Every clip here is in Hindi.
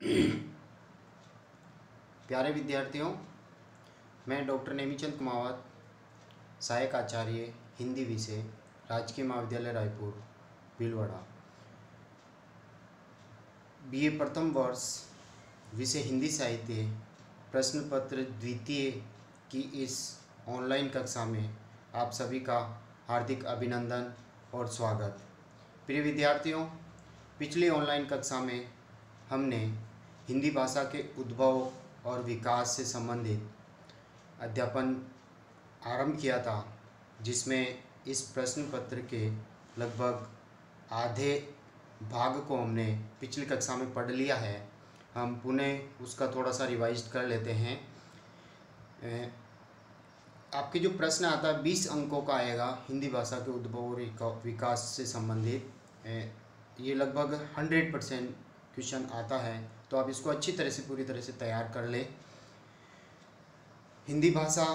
प्यारे विद्यार्थियों, मैं डॉक्टर नेमीचंद कुमावत, सहायक आचार्य हिंदी विषय, राजकीय महाविद्यालय रायपुर भीलवाड़ा, बीए प्रथम वर्ष, विषय हिंदी साहित्य, प्रश्न पत्र द्वितीय की इस ऑनलाइन कक्षा में आप सभी का हार्दिक अभिनंदन और स्वागत। प्रिय विद्यार्थियों, पिछली ऑनलाइन कक्षा में हमने हिंदी भाषा के उद्भव और विकास से संबंधित अध्यापन आरंभ किया था, जिसमें इस प्रश्न पत्र के लगभग आधे भाग को हमने पिछली कक्षा में पढ़ लिया है। हम पुनः उसका थोड़ा सा रिवाइज कर लेते हैं। आपके जो प्रश्न आता है 20 अंकों का आएगा, हिंदी भाषा के उद्भव और विकास से संबंधित। ये लगभग 100% क्वेश्चन आता है, तो आप इसको अच्छी तरह से पूरी तरह से तैयार कर लें। हिंदी भाषा,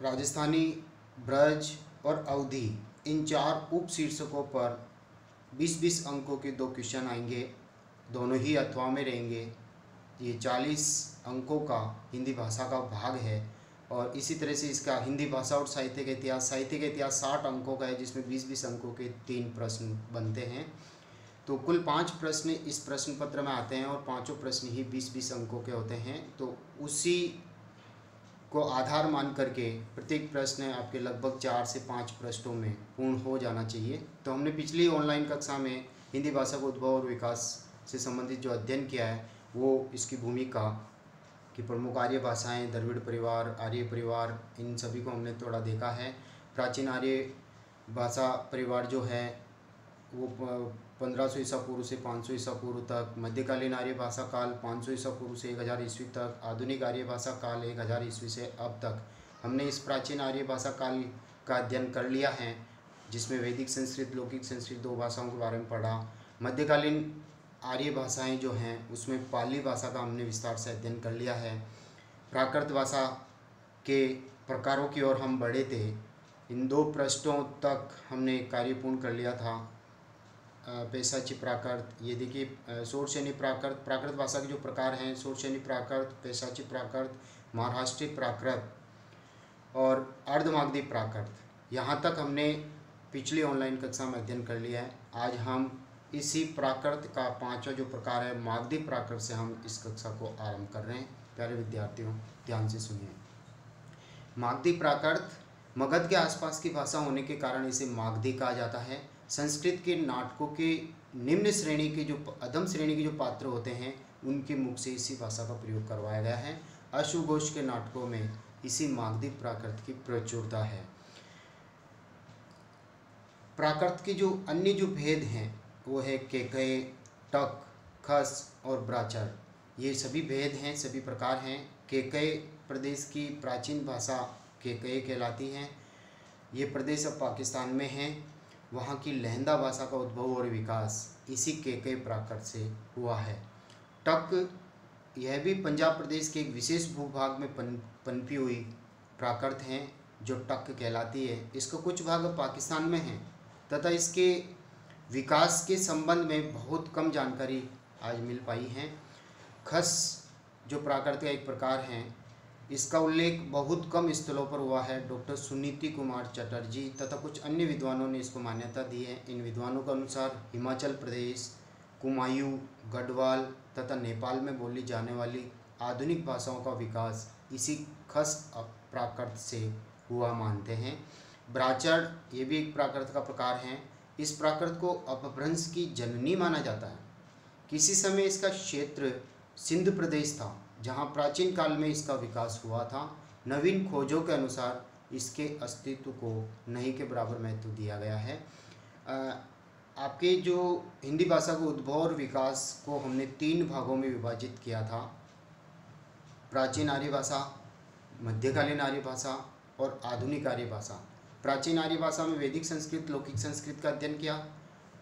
राजस्थानी, ब्रज और अवधी, इन 4 उप शीर्षकों पर 20-20 अंकों के 2 क्वेश्चन आएंगे, दोनों ही अथवा में रहेंगे। ये 40 अंकों का हिंदी भाषा का भाग है और इसी तरह से इसका हिंदी भाषा और साहित्य का इतिहास 60 अंकों का है, जिसमें 20-20 अंकों के 3 प्रश्न बनते हैं। तो कुल 5 प्रश्न इस प्रश्न पत्र में आते हैं और पांचों प्रश्न ही 20-20 अंकों के होते हैं। तो उसी को आधार मान करके प्रत्येक प्रश्न आपके लगभग 4 से 5 प्रश्नों में पूर्ण हो जाना चाहिए। तो हमने पिछली ऑनलाइन कक्षा में हिंदी भाषा का उद्भव और विकास से संबंधित जो अध्ययन किया है, वो इसकी भूमिका कि प्रमुख आर्य भाषाएं, द्रविड़ परिवार, आर्य परिवार, इन सभी को हमने थोड़ा देखा है। प्राचीन आर्य भाषा परिवार जो है वो 1500 ईसा पूर्व से 500 ईसा पूर्व तक, मध्यकालीन आर्य भाषा काल 500 ईसा पूर्व से 1000 ईस्वी तक, आधुनिक आर्य भाषा काल 1000 ईस्वी से अब तक। हमने इस प्राचीन आर्य भाषा काल का अध्ययन कर लिया है, जिसमें वैदिक संस्कृत, लौकिक संस्कृत 2 भाषाओं के बारे में पढ़ा। मध्यकालीन आर्य भाषाएं जो हैं उसमें पाली भाषा का हमने विस्तार से अध्ययन कर लिया है। प्राकृत भाषा के प्रकारों की ओर हम बढ़े थे। इन 2 पृष्ठों तक हमने कार्य पूर्ण कर लिया था। पैशाची प्राकृत, ये देखिए षोडशनी प्राकृत, प्राकृत भाषा के जो प्रकार हैं, षोडशनी प्राकृत, पैशाची प्राकृत, महाराष्ट्रीय प्राकृत और अर्धमागधी प्राकृत, यहाँ तक हमने पिछली ऑनलाइन कक्षा में अध्ययन कर लिया है। आज हम इसी प्राकृत का 5वां जो प्रकार है मागधी प्राकृत से हम इस कक्षा को आरंभ कर रहे हैं। प्यारे विद्यार्थियों, ध्यान से सुनिए। मागधी प्राकृत मगध के आसपास की भाषा होने के कारण इसे मागधी कहा जाता है। संस्कृत के नाटकों के निम्न श्रेणी के जो अधम श्रेणी के जो पात्र होते हैं, उनके मुख से इसी भाषा का प्रयोग करवाया गया है। अश्वघोष के नाटकों में इसी मागधी प्राकृत की प्रचुरता है। प्राकृत के जो अन्य जो भेद हैं वो है केकय, टक, खस और ब्राचर। ये सभी भेद हैं, सभी प्रकार हैं। केकय प्रदेश की प्राचीन भाषा केकय कहलाती है। ये प्रदेश अब पाकिस्तान में है। वहाँ की लहंदा भाषा का उद्भव और विकास इसी केकय प्राकृत से हुआ है। टक, यह भी पंजाब प्रदेश के एक विशेष भूभाग में पनपी हुई प्राकृत हैं जो टक कहलाती है। इसका कुछ भाग पाकिस्तान में है तथा इसके विकास के संबंध में बहुत कम जानकारी आज मिल पाई है। खस जो प्राकृत का एक प्रकार है, इसका उल्लेख बहुत कम स्थलों पर हुआ है। डॉक्टर सुनीति कुमार चटर्जी तथा कुछ अन्य विद्वानों ने इसको मान्यता दी है। इन विद्वानों के अनुसार हिमाचल प्रदेश, कुमायूं, गढ़वाल तथा नेपाल में बोली जाने वाली आधुनिक भाषाओं का विकास इसी खस प्राकृत से हुआ मानते हैं। ब्राचर, ये भी एक प्राकृत का प्रकार है। इस प्राकृत को अपभ्रंश की जननी माना जाता है। किसी समय इसका क्षेत्र सिंध प्रदेश था, जहाँ प्राचीन काल में इसका विकास हुआ था। नवीन खोजों के अनुसार इसके अस्तित्व को नहीं के बराबर महत्व दिया गया है। आपके जो हिंदी भाषा के उद्भव और विकास को हमने 3 भागों में विभाजित किया था: प्राचीन आर्य भाषा, मध्यकालीन आर्य भाषा और आधुनिक आर्य भाषा। प्राचीन आर्य भाषा में वैदिक संस्कृत, लौकिक संस्कृत का अध्ययन किया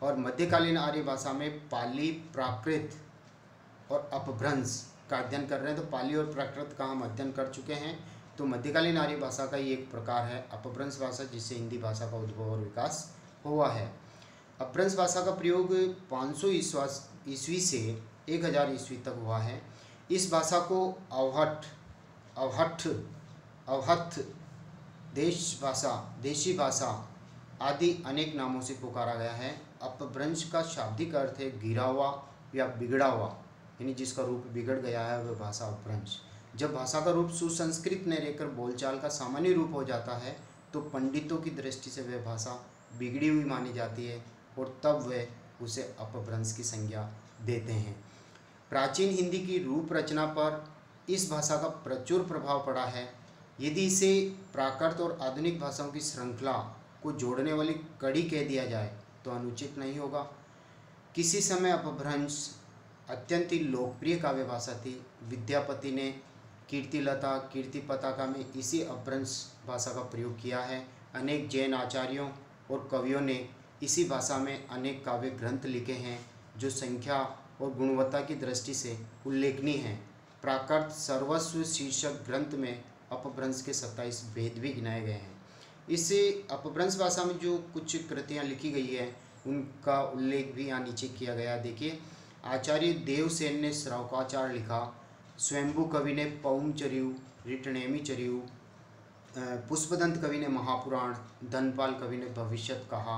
और मध्यकालीन आर्य भाषा में पाली, प्राकृत और अपभ्रंश का अध्ययन कर रहे हैं। तो पाली और प्राकृत का हम अध्ययन कर चुके हैं। तो मध्यकालीन आर्य भाषा का ही एक प्रकार है अपभ्रंश भाषा, जिससे हिंदी भाषा का उद्भव और विकास हुआ है। अपभ्रंश भाषा का प्रयोग 500 ईस्वी से 1000 ईस्वी तक हुआ है। इस भाषा को अवहट्ठ, देशी भाषा आदि अनेक नामों से पुकारा गया है। अपभ्रंश का शाब्दिक अर्थ है गिरा हुआ या बिगड़ा हुआ, यानी जिसका रूप बिगड़ गया है वह भाषा अपभ्रंश। जब भाषा का रूप सुसंस्कृत न रहकर बोलचाल का सामान्य रूप हो जाता है तो पंडितों की दृष्टि से वह भाषा बिगड़ी हुई मानी जाती है और तब वह उसे अपभ्रंश की संज्ञा देते हैं। प्राचीन हिंदी की रूप रचना पर इस भाषा का प्रचुर प्रभाव पड़ा है। यदि इसे प्राकृत और आधुनिक भाषाओं की श्रृंखला को जोड़ने वाली कड़ी कह दिया जाए तो अनुचित नहीं होगा। किसी समय अपभ्रंश अत्यंत ही लोकप्रिय काव्य भाषा थी। विद्यापति ने कीर्तिलता, कीर्ति पताका में इसी अपभ्रंश भाषा का प्रयोग किया है। अनेक जैन आचार्यों और कवियों ने इसी भाषा में अनेक काव्य ग्रंथ लिखे हैं जो संख्या और गुणवत्ता की दृष्टि से उल्लेखनीय हैं। प्राकृत सर्वस्व शीर्षक ग्रंथ में अपभ्रंश के 27 भेद भी गिनाए गए हैं। इससे अपभ्रंश भाषा में जो कुछ कृतियाँ लिखी गई है उनका उल्लेख भी यहाँ नीचे किया गया। देखिए, आचार्य देवसेन ने श्रावकाचार लिखा, स्वयंभू कवि ने पौमचर्यु, रिटनेमी चर्यु, पुष्पदंत कवि ने महापुराण, धनपाल कवि ने भविष्यत कहा,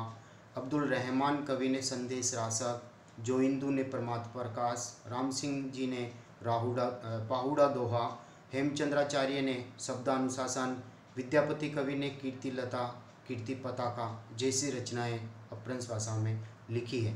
अब्दुल रहमान कवि ने संदेश रासक, जोइंदू ने प्रमाद प्रकाश, राम सिंह जी ने पाहुड़ा दोहा, हेमचंद्राचार्य ने शब्दानुशासन, विद्यापति कवि ने कीर्तिलता, कीर्ति पताका जैसी रचनाएं अपभ्रंश भाषा में लिखी है।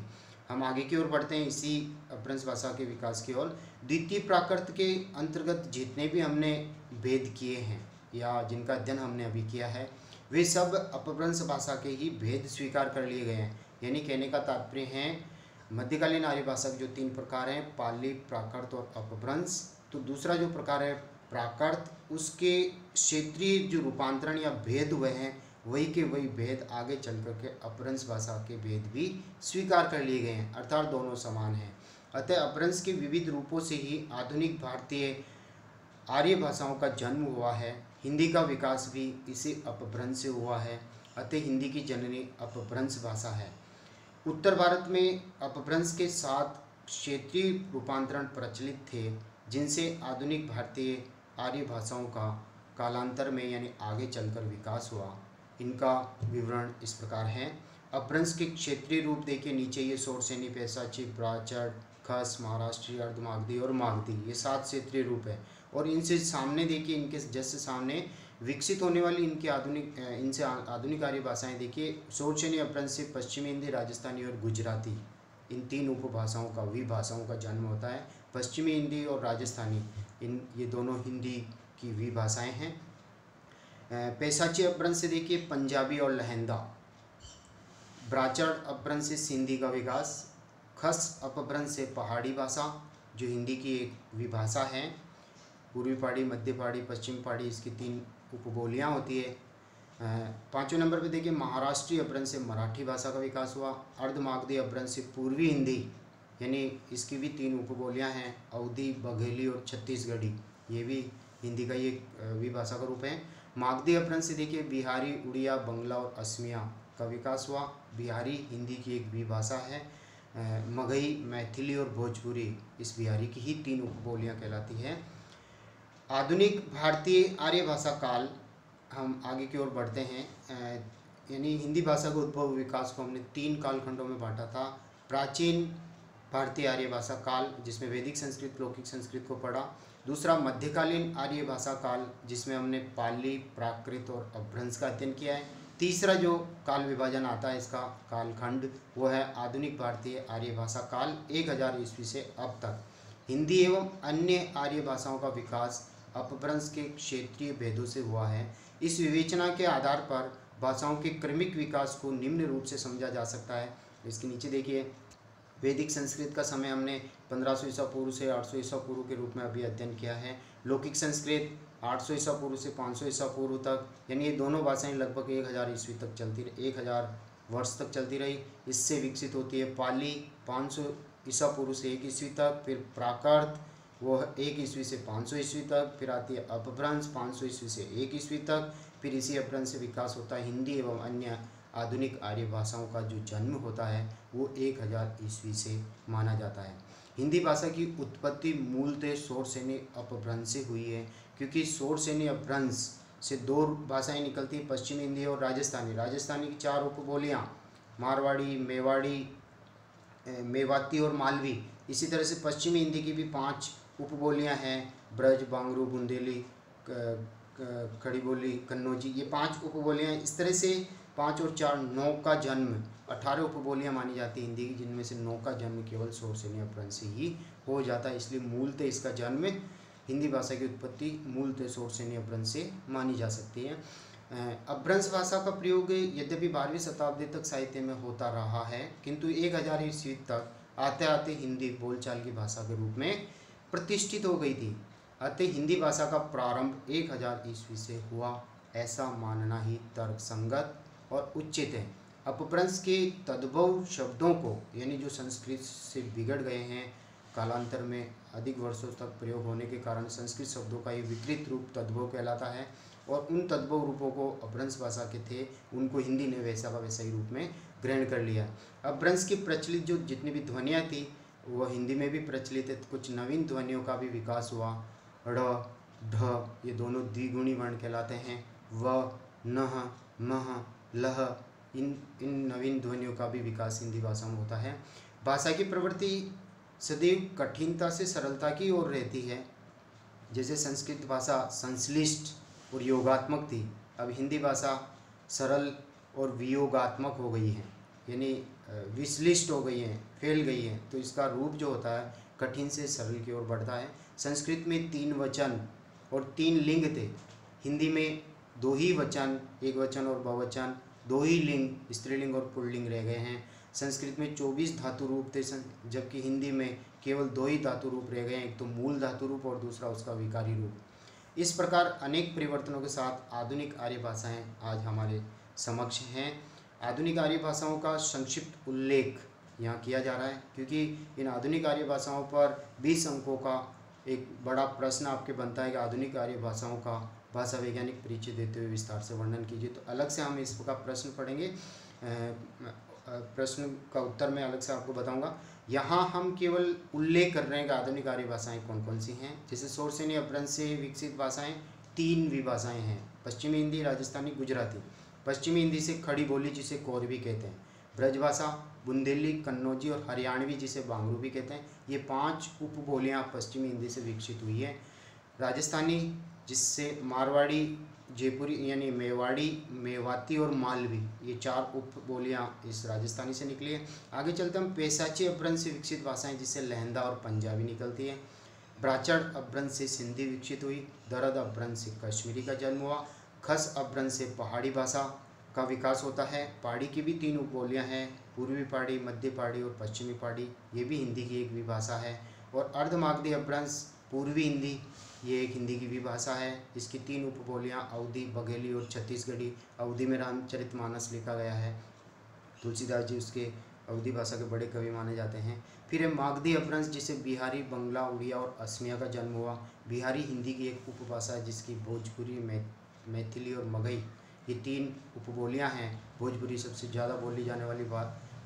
हम आगे की ओर बढ़ते हैं इसी अपभ्रंश भाषा के विकास की ओर। द्वितीय प्राकृत के अंतर्गत जितने भी हमने भेद किए हैं या जिनका अध्ययन हमने अभी किया है वे सब अपभ्रंश भाषा के ही भेद स्वीकार कर लिए गए हैं। यानी कहने का तात्पर्य है मध्यकालीन आर्य भाषा के जो 3 प्रकार हैं, पाली, प्राकृत और अपभ्रंश, तो दूसरा जो प्रकार है प्राकृत, उसके क्षेत्रीय जो रूपांतरण या भेद हुए हैं वही के वही भेद आगे चल कर के अपभ्रंश भाषा के भेद भी स्वीकार कर लिए गए हैं, अर्थात दोनों समान हैं। अतः अपभ्रंश के विविध रूपों से ही आधुनिक भारतीय आर्य भाषाओं का जन्म हुआ है। हिंदी का विकास भी इसी अपभ्रंश से हुआ है। अतः हिंदी की जननी अपभ्रंश भाषा है। उत्तर भारत में अपभ्रंश के 7 क्षेत्रीय रूपांतरण प्रचलित थे जिनसे आधुनिक भारतीय आर्य भाषाओं का कालांतर में यानी आगे चलकर विकास हुआ। इनका विवरण इस प्रकार है। अपभ्रंश के क्षेत्रीय रूप देखिए नीचे, ये शोरसेनी, पैशाची, ब्राचड़, खस, महाराष्ट्री, अर्धमागधी और मागधी, ये 7 क्षेत्रीय रूप है। और इनसे सामने देखिए, इनके जस्ट सामने विकसित होने वाली इनसे आधुनिक आर्य भाषाएं देखिए, शोरसेनी अपभ्रंश से पश्चिमी हिंदी, राजस्थानी और गुजराती, इन 3 उपभाषाओं का विभाषाओं का जन्म होता है। पश्चिमी हिंदी और राजस्थानी ये दोनों हिंदी की विभाषाएं हैं। पैशाची अपभ्रंश से देखिए पंजाबी और लहंदा। ब्राचड़ अपभ्रंश से सिंधी का विकास। खस अपभ्रंश से पहाड़ी भाषा जो हिंदी की एक विभाषा है। पूर्वी पहाड़ी, मध्य पहाड़ी, पश्चिम पहाड़ी, इसकी 3 उपबोलियाँ होती है। 5वें नंबर पे देखिए महाराष्ट्री अपभ्रंश से मराठी भाषा का विकास हुआ। अर्धमागधी अपभ्रंश से पूर्वी हिंदी, यानी इसकी भी 3 उपबोलियाँ हैं, अवधी, बघेली और छत्तीसगढ़ी, ये भी हिंदी का एक विभाषा का रूप है। मागधी अपभ्रंश से देखिए बिहारी, उड़िया, बंगला और असमिया का विकास हुआ। बिहारी हिंदी की एक विभाषा है। मगही, मैथिली और भोजपुरी इस बिहारी की ही 3 उपबोलियाँ कहलाती हैं। आधुनिक भारतीय आर्य भाषा काल, हम आगे की ओर बढ़ते हैं। यानी हिंदी भाषा के उद्भव विकास को हमने 3 कालखंडों में बांटा था। प्राचीन भारतीय आर्य भाषा काल जिसमें वैदिक संस्कृत, लौकिक संस्कृत को पढ़ा। दूसरा मध्यकालीन आर्य भाषा काल जिसमें हमने पाली, प्राकृत और अपभ्रंश का अध्ययन किया है। तीसरा जो काल विभाजन आता है इसका कालखंड वो है आधुनिक भारतीय आर्य भाषा काल 1000 ईस्वी से अब तक। हिंदी एवं अन्य आर्य भाषाओं का विकास अपभ्रंश के क्षेत्रीय भेदों से हुआ है। इस विवेचना के आधार पर भाषाओं के क्रमिक विकास को निम्न रूप से समझा जा सकता है। इसके नीचे देखिए, वैदिक संस्कृत का समय हमने 1500 ईसा पूर्व से 800 ईसा पूर्व के रूप में अभी अध्ययन किया है। लौकिक संस्कृत 800 ईसा पूर्व से 500 ईसा पूर्व तक, यानी ये दोनों भाषाएं लगभग 1000 ईस्वी तक चलती रही, 1000 वर्ष तक चलती रही। इससे विकसित होती है पाली 500 ईसा पूर्व से 1 ईस्वी तक, फिर प्राकृत वो 1 ईस्वी से 500 ईस्वी तक, फिर आती है अपभ्रंश 500 ईस्वी से 1 ईस्वी तक, फिर इसी अपभ्रंश से विकास होता है हिंदी एवं अन्य आधुनिक आर्य भाषाओं का जो जन्म होता है वो 1000 ईस्वी से माना जाता है। हिंदी भाषा की उत्पत्ति मूलतः शौरसेनी अपभ्रंश से हुई है, क्योंकि शौरसेनी अपभ्रंश से दो भाषाएं निकलती हैं, पश्चिमी हिंदी और राजस्थानी। राजस्थानी की 4 उपबोलियाँ, मारवाड़ी, मेवाती और मालवी। इसी तरह से पश्चिमी हिंदी की भी 5 उपबोलियाँ हैं, ब्रज, बांगरू, बुंदेली, खड़ी बोली, कन्नौजी। ये 5 उपबोलियाँ, इस तरह से 5 और 4 9 का जन्म, 18 उपबोलियाँ मानी जाती है हिंदी की, जिनमें से 9 का जन्म केवल शौरसेनी अपभ्रंश से ही हो जाता है। इसलिए मूलतः इसका जन्म, हिंदी भाषा की उत्पत्ति मूलतः शौरसेनी अपभ्रंश से मानी जा सकती है। अपभ्रंश भाषा का प्रयोग यद्यपि 12वीं शताब्दी तक साहित्य में होता रहा है, किंतु 1000 ईस्वी तक आते आते हिंदी बोलचाल की भाषा के रूप में प्रतिष्ठित हो गई थी। अतः हिंदी भाषा का प्रारंभ 1000 ईस्वी से हुआ, ऐसा मानना ही तर्कसंगत और उचित है। अपभ्रंश के तद्भव शब्दों को, यानी जो संस्कृत से बिगड़ गए हैं, कालांतर में अधिक वर्षों तक प्रयोग होने के कारण संस्कृत शब्दों का ये विकृत रूप तद्भव कहलाता है, और उन तद्भव रूपों को अपभ्रंश भाषा के थे, उनको हिंदी ने वैसा का वैसा ही रूप में ग्रहण कर लिया। अपभ्रंश की प्रचलित जो जितनी भी ध्वनियाँ थी वो हिंदी में भी प्रचलित है। कुछ नवीन ध्वनियों का भी विकास हुआ। ढ़, ढ ये दोनों द्विगुणी वर्ण कहलाते हैं। व, नह, मह, लह इन नवीन ध्वनियों का भी विकास हिंदी भाषा में होता है। भाषा की प्रवृत्ति सदैव कठिनता से सरलता की ओर रहती है। जैसे संस्कृत भाषा संश्लिष्ट और योगात्मक थी, अब हिंदी भाषा सरल और वियोगात्मक हो गई है, यानी विश्लिष्ट हो गई है, फैल गई है। तो इसका रूप जो होता है कठिन से सरल की ओर बढ़ता है। संस्कृत में 3 वचन और 3 लिंग थे, हिंदी में 2 ही वचन, एक वचन और बहुवचन, 2 ही लिंग, स्त्रीलिंग और पुल्लिंग रह गए हैं। संस्कृत में 24 धातु रूप थे, जबकि हिंदी में केवल 2 ही धातु रूप रह गए हैं, एक तो मूल धातु रूप और दूसरा उसका विकारी रूप। इस प्रकार अनेक परिवर्तनों के साथ आधुनिक आर्य भाषाएं आज हमारे समक्ष हैं। आधुनिक आर्य भाषाओं का संक्षिप्त उल्लेख यहाँ किया जा रहा है, क्योंकि इन आधुनिक आर्य भाषाओं पर 20 अंकों का एक बड़ा प्रश्न आपके बनता है कि आधुनिक आर्य भाषाओं का भाषा वैज्ञानिक परिचय देते हुए विस्तार से वर्णन कीजिए। तो अलग से हम इसका प्रश्न पढ़ेंगे, प्रश्न का उत्तर मैं अलग से आपको बताऊंगा। यहाँ हम केवल उल्लेख कर रहे हैं कि आधुनिक आर्य भाषाएं कौन कौन सी हैं। जैसे शौरसेनी अपभ्रंश से विकसित भाषाएं 3 विभाषाएं हैं, पश्चिमी हिंदी, राजस्थानी, गुजराती। पश्चिमी हिंदी से खड़ी बोली जिसे कोरवी कहते हैं, ब्रजभाषा, बुंदेली, कन्नौजी और हरियाणवी जिसे बांगरू भी कहते हैं, ये 5 उपबोलियाँ पश्चिमी हिंदी से विकसित हुई है। राजस्थानी जिससे मारवाड़ी, जयपुरी यानी मेवाड़ी, मेवाती और मालवी, ये 4 उपबोलियाँ इस राजस्थानी से निकली है। आगे चलते हम पैसाची अपभ्रंश से विकसित भाषाएं जिससे लहंदा और पंजाबी निकलती है। ब्राचड़ अपभ्रंश से सिंधी विकसित हुई। दरद अपभ्रंश से कश्मीरी का जन्म हुआ। खस अपभ्रंश से पहाड़ी भाषा का विकास होता है। पहाड़ी की भी 3 उपबोलियाँ हैं, पूर्वी पहाड़ी, मध्य पहाड़ी और पश्चिमी पहाड़ी, ये भी हिंदी की एक विभाषा है। और अर्धमागधी अपभ्रंश पूर्वी हिंदी, ये एक हिंदी की विभाषा है। इसकी 3 उपबोलियाँ अवधी, बघेली और छत्तीसगढ़ी। अवधी में रामचरितमानस लिखा गया है, तुलसीदास जी उसके अवधी भाषा के बड़े कवि माने जाते हैं। फिर है मागधी अपभ्रंश जिसे बिहारी, बंगला, उड़िया और असमिया का जन्म हुआ। बिहारी हिंदी की एक उपभाषा है जिसकी भोजपुरी, मैथिली और मगही ये 3 उपबोलियाँ हैं। भोजपुरी सबसे ज़्यादा बोली जाने वाली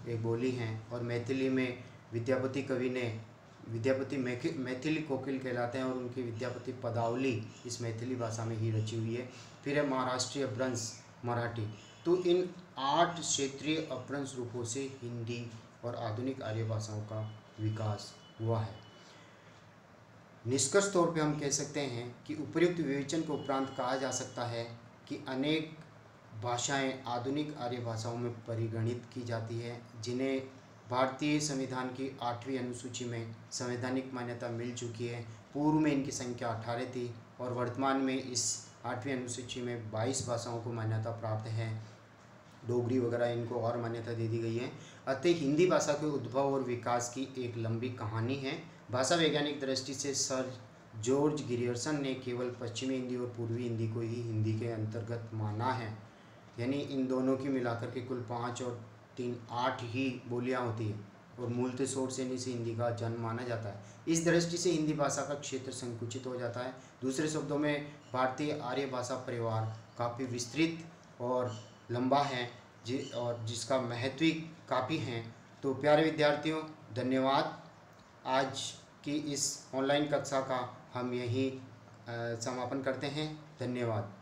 एक बोली हैं, और मैथिली में विद्यापति कवि ने, विद्यापति मैथिली कोकिल कहलाते हैं, और उनकी विद्यापति पदावली इस मैथिली भाषा में ही रची हुई है। फिर है महाराष्ट्रीय अपभ्रंश, मराठी। तो इन 8 क्षेत्रीय अपभ्रंश रूपों से हिंदी और आधुनिक आर्य भाषाओं का विकास हुआ है। निष्कर्ष तौर पे हम कह सकते हैं कि उपर्युक्त विवेचन के उपरांत कहा जा सकता है कि अनेक भाषाएं आधुनिक आर्य भाषाओं में परिगणित की जाती है, जिन्हें भारतीय संविधान की 8वीं अनुसूची में संवैधानिक मान्यता मिल चुकी है। पूर्व में इनकी संख्या 18 थी और वर्तमान में इस 8वीं अनुसूची में 22 भाषाओं को मान्यता प्राप्त है। डोगरी वगैरह इनको और मान्यता दे दी गई है। अतः हिंदी भाषा के उद्भव और विकास की एक लंबी कहानी है। भाषा वैज्ञानिक दृष्टि से सर जॉर्ज गिरियर्सन ने केवल पश्चिमी हिंदी और पूर्वी हिंदी को ही हिंदी के अंतर्गत माना है, यानी इन दोनों की मिलाकर के कुल 5 और 3 8 ही बोलियां होती हैं, और मूलतः शौरसेनी से हिंदी का जन्म माना जाता है। इस दृष्टि से हिंदी भाषा का क्षेत्र संकुचित हो जाता है। दूसरे शब्दों में भारतीय आर्य भाषा परिवार काफ़ी विस्तृत और लंबा है, और जिसका महत्व काफ़ी है। तो प्यारे विद्यार्थियों, धन्यवाद। आज की इस ऑनलाइन कक्षा का हम यहीं समापन करते हैं। धन्यवाद।